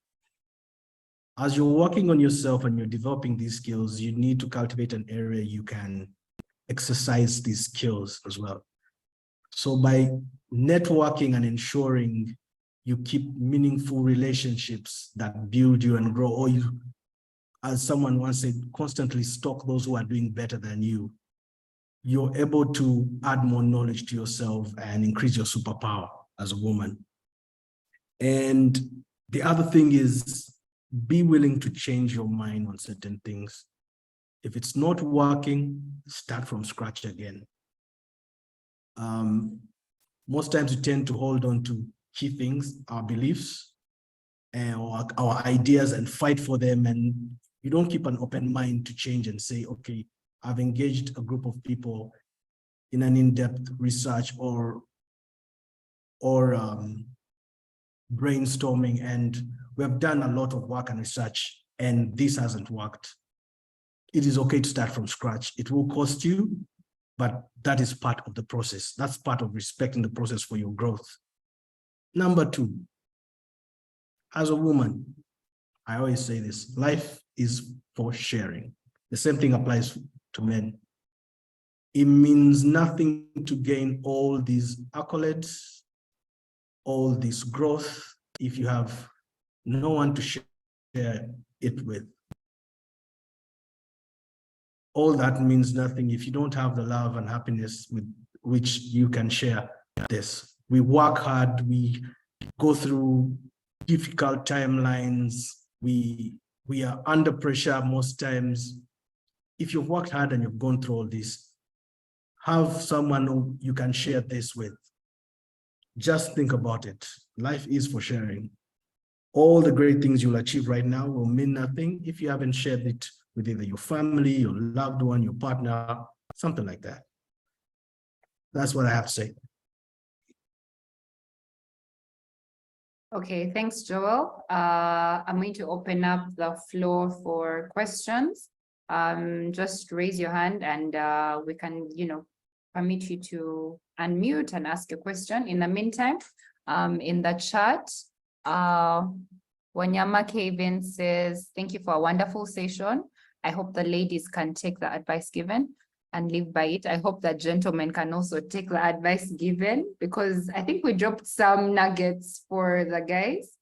As you're working on yourself and you're developing these skills, you need to cultivate an area you can exercise these skills as well. So by networking and ensuring you keep meaningful relationships that build you and grow, or you, as someone once said, constantly stalk those who are doing better than you, you're able to add more knowledge to yourself and increase your superpower as a woman. And the other thing is, be willing to change your mind on certain things. If it's not working, start from scratch again. Most times we tend to hold on to key things, our beliefs, or our ideas, and fight for them. And you don't keep an open mind to change and say, okay, I've engaged a group of people in an in-depth research or brainstorming, and we have done a lot of work and research, and this hasn't worked. It is okay to start from scratch. It will cost you, but that is part of the process. That's part of respecting the process for your growth. Number two, as a woman, I always say this, life is for sharing. The same thing applies to men. It means nothing to gain all these accolades, all this growth, if you have no one to share it with. All that means nothing if you don't have the love and happiness with which you can share this. We work hard, we go through difficult timelines, we are under pressure most times. If you've worked hard and you've gone through all this, have someone who you can share this with. Just think about it. Life is for sharing. All the great things you'll achieve right now will mean nothing if you haven't shared it with either your family, your loved one, your partner, something like that. That's what I have to say. Okay, thanks, Joel. I'm going to open up the floor for questions. Just raise your hand and we can, permit you to unmute and ask a question. In the meantime, in the chat, Wanyama Kevin says, thank you for a wonderful session. I hope the ladies can take the advice given and live by it. I hope that gentlemen can also take the advice given, because I think we dropped some nuggets for the guys.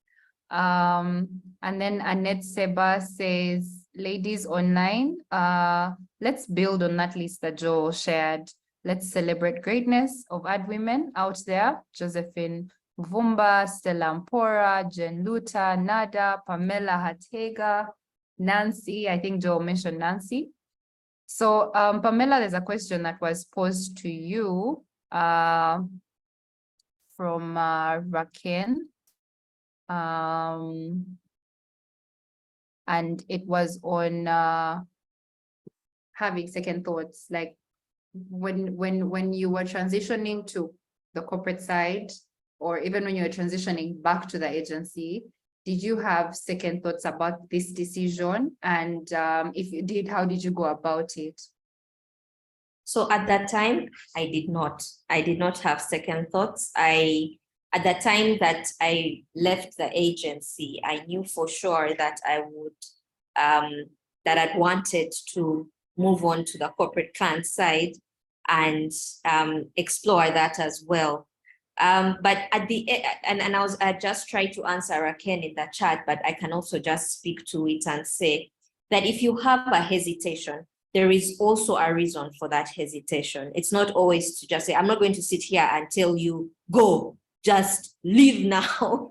And then Annette Seba says, ladies online, let's build on that list that Joel shared. Let's celebrate greatness of ad women out there. Josephine Vumba, Stella Mpora, Jen Luta, Nada, Pamela Hatega, Nancy. I think Joel mentioned Nancy. So Pamela, there's a question that was posed to you from Raken. And it was on having second thoughts, like when you were transitioning to the corporate side, or even when you were transitioning back to the agency, did you have second thoughts about this decision? And if you did, how did you go about it? So at that time, I did not have second thoughts. At the time that I left the agency, I knew for sure that I would, that I'd wanted to move on to the corporate client side and explore that as well. But at the end, and I just tried to answer Raken in the chat, but I can also just speak to it and say that if you have a hesitation, there is also a reason for that hesitation. It's not always to just say, I'm not going to sit here and tell you, go, just leave now.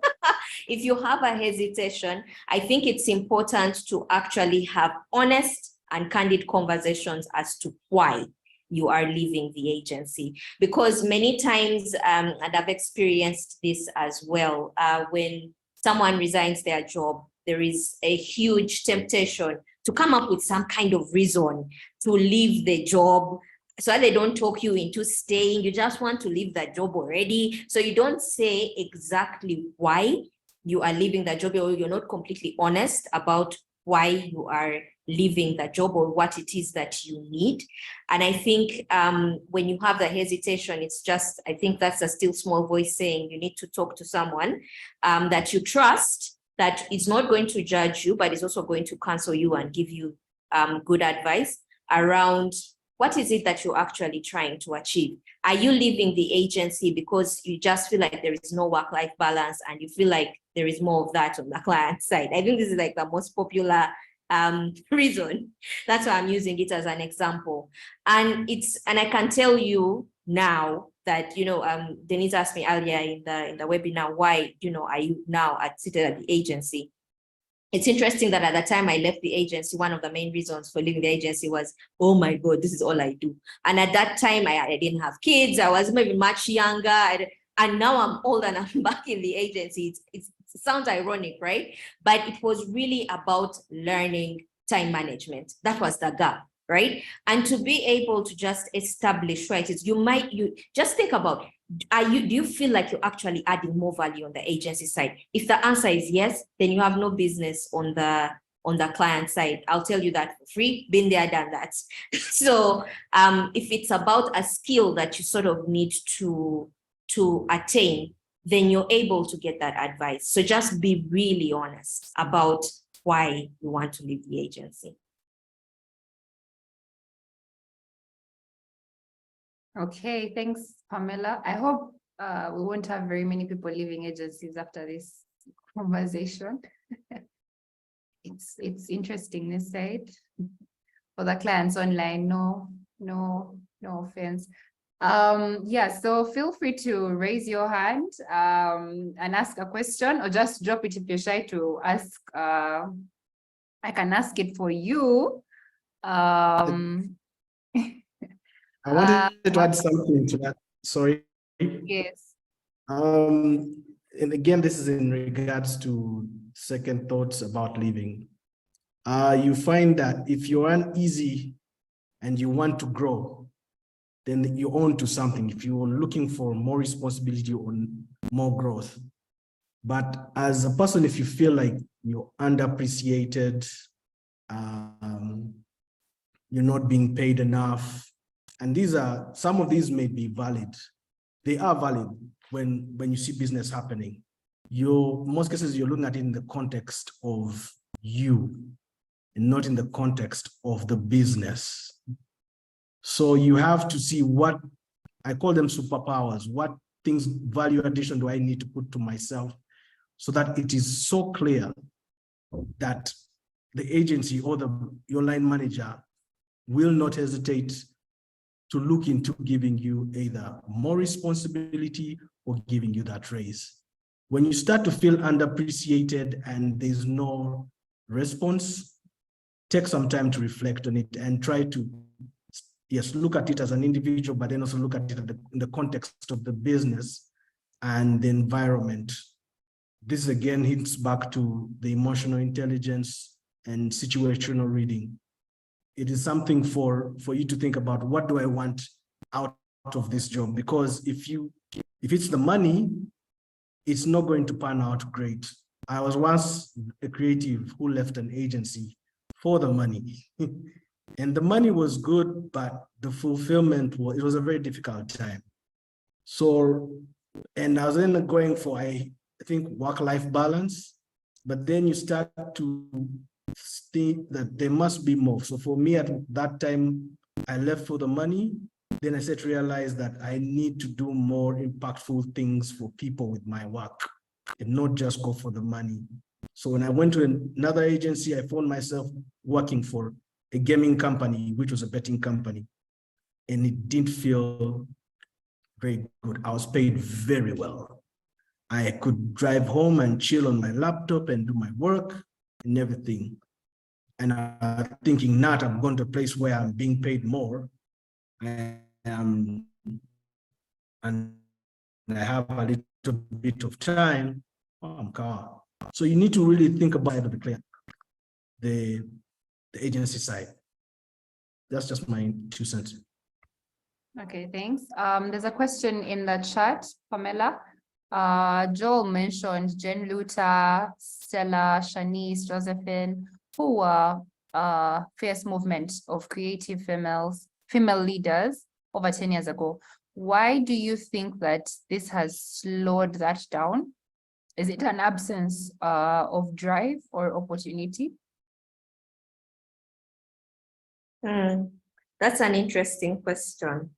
If you have a hesitation, I think it's important to actually have honest and candid conversations as to why you are leaving the agency. Because many times, and I've experienced this as well, when someone resigns their job, there is a huge temptation to come up with some kind of reason to leave the job, so that they don't talk you into staying. You just want to leave that job already. So you don't say exactly why you are leaving the job, or you're not completely honest about why you are leaving the job or what it is that you need. And I think when you have the hesitation, it's just, I think that's a still small voice saying you need to talk to someone that you trust, that is not going to judge you, but is also going to counsel you and give you good advice around what is it that you're actually trying to achieve. Are you leaving the agency because you just feel like there is no work-life balance and you feel like there is more of that on the client side? I think this is like the most popular reason. That's why I'm using it as an example. And I can tell you now that, you know, Denise asked me earlier in the webinar, why, you know, are you now seated at the agency? It's interesting that at the time I left the agency, one of the main reasons for leaving the agency was, oh my God, this is all I do. And at that time, I didn't have kids. I was maybe much younger. And now I'm old and I'm back in the agency. It sounds ironic, right? But it was really about learning time management. That was the gap, right? And to be able to just establish, right, is you just think about, do you feel like you're actually adding more value on the agency side? If the answer is yes, then you have no business on the client side. I'll tell you that for free, been there, done that. So if it's about a skill that you sort of need to attain, then you're able to get that advice. So just be really honest about why you want to leave the agency. Okay, thanks, Pamela. I hope we won't have very many people leaving agencies after this conversation. It's interesting this side. For the clients online, no offense. Yeah, so feel free to raise your hand and ask a question, or just drop it if you're shy to ask. I can ask it for you. I wanted to add something to that. Sorry. Yes. And again, this is in regards to second thoughts about leaving. You find that if you're uneasy and you want to grow, then you're on to something. If you're looking for more responsibility or more growth. But as a person, if you feel like you're underappreciated, you're not being paid enough, and some of these may be valid. They are valid when you see business happening. Most cases, you're looking at it in the context of you and not in the context of the business. So you have to see what, I call them superpowers, what things, value addition do I need to put to myself so that it is so clear that the agency or your line manager will not hesitate to look into giving you either more responsibility or giving you that raise. When you start to feel underappreciated and there's no response, take some time to reflect on it and try to, yes, look at it as an individual, but then also look at it in the context of the business and the environment. This again hints back to the emotional intelligence and situational reading. It is something for you to think about, what do I want out of this job? Because if it's the money, it's not going to pan out great. I was once a creative who left an agency for the money. And the money was good, but the fulfillment it was a very difficult time. So, and I was then going for I think work-life balance, but then you start to think that there must be more. So for me at that time, I left for the money. Then I started to realize that I need to do more impactful things for people with my work and not just go for the money. So when I went to another agency, I found myself working for a gaming company, which was a betting company. And it didn't feel very good. I was paid very well. I could drive home and chill on my laptop and do my work and everything. And I'm thinking, not I'm going to a place where I'm being paid more. And I have a little bit of time. I'm calm. So you need to really think about the client, the agency side. That's just my 2 cents. Okay, thanks. There's a question in the chat, Pamela. Joel mentioned Jen Luther, Stella, Shanice, Josephine, who were fierce movement of creative female leaders over 10 years ago. Why do you think that this has slowed that down? Is it an absence of drive or opportunity? That's an interesting question.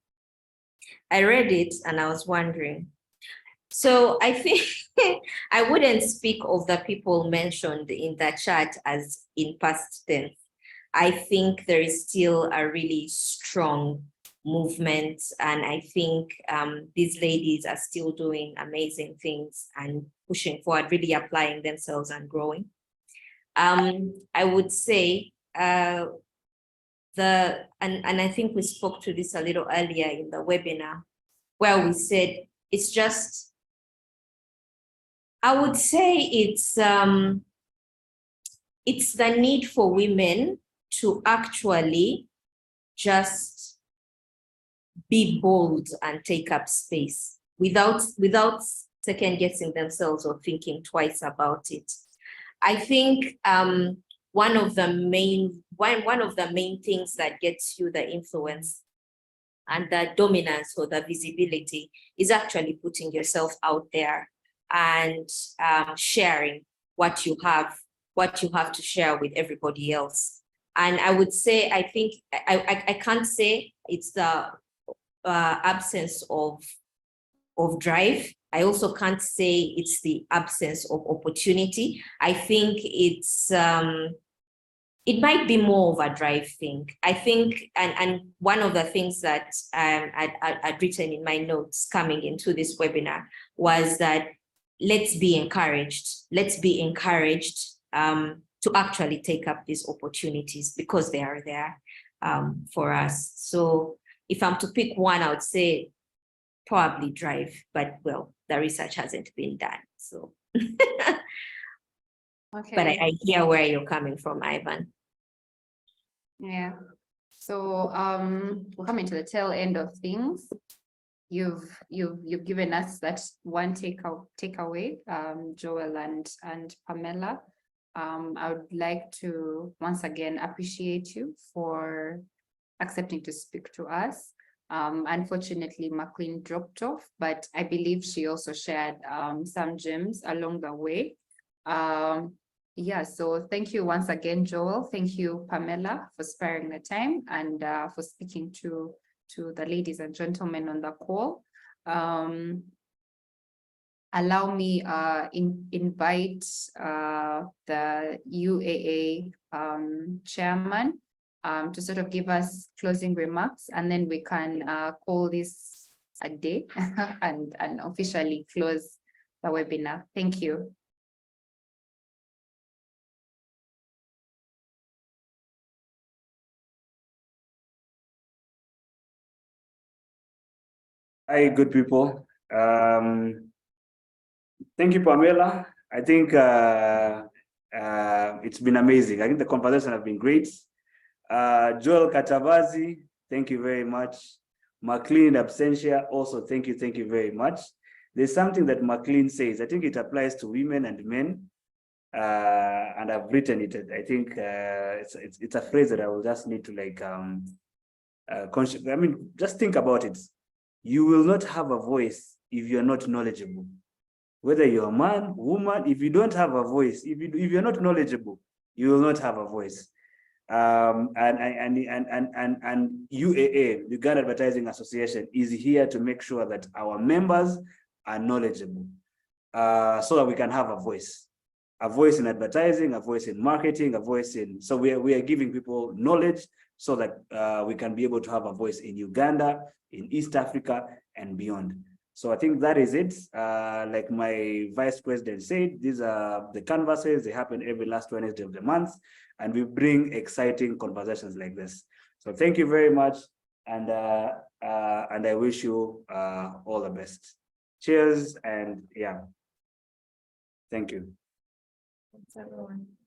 I read it and I was wondering. So I think I wouldn't speak of the people mentioned in the chat as in past tense. I think there is still a really strong movement, and I think these ladies are still doing amazing things and pushing forward, really applying themselves and growing. I would say and I think we spoke to this a little earlier in the webinar, where we said it's just, I would say it's the need for women to actually just be bold and take up space without second guessing themselves or thinking twice about it. I think one of the main things that gets you the influence and the dominance or the visibility is actually putting yourself out there and sharing what you have to share with everybody else. And I would say, I think I can't say it's the absence of drive. I also can't say it's the absence of opportunity. I think it's it might be more of a drive thing. I think, and one of the things that I'd written in my notes coming into this webinar was that let's be encouraged. Let's be encouraged to actually take up these opportunities because they are there for us. So if I'm to pick one, I would say probably drive, but well, the research hasn't been done. So, okay. But I hear where you're coming from, Ivan. Yeah. So we're coming to the tail end of things. You've given us that one takeaway, Joel and Pamela. I would like to once again appreciate you for accepting to speak to us. Unfortunately, McLean dropped off, but I believe she also shared some gems along the way. Yeah, so thank you once again, Joel. Thank you, Pamela, for sparing the time and for speaking to the ladies and gentlemen on the call. Allow me invite the UAA chairman to sort of give us closing remarks, and then we can call this a day and officially close the webinar. Thank you. Hi, good people. Thank you, Pamela. I think it's been amazing. I think the conversation have been great. Joel Katabazi, thank you very much. McLean Absentia, also thank you very much. There's something that McLean says, I think it applies to women and men. and I've written it. I think it's a phrase that I will just need to like I mean, just think about it. You will not have a voice if you're not knowledgeable. Whether you're a man, woman, if you don't have a voice, if you're not knowledgeable, you will not have a voice. And UAA, Uganda Advertising Association, is here to make sure that our members are knowledgeable, so that we can have a voice in advertising, a voice in marketing, a voice in. So we are giving people knowledge so that we can be able to have a voice in Uganda, in East Africa, and beyond. So I think that is it. Like my vice president said, these are the canvases. They happen every last Wednesday of the month, and we bring exciting conversations like this. So thank you very much, and I wish you all the best. Cheers, and yeah, thank you. Thanks, everyone.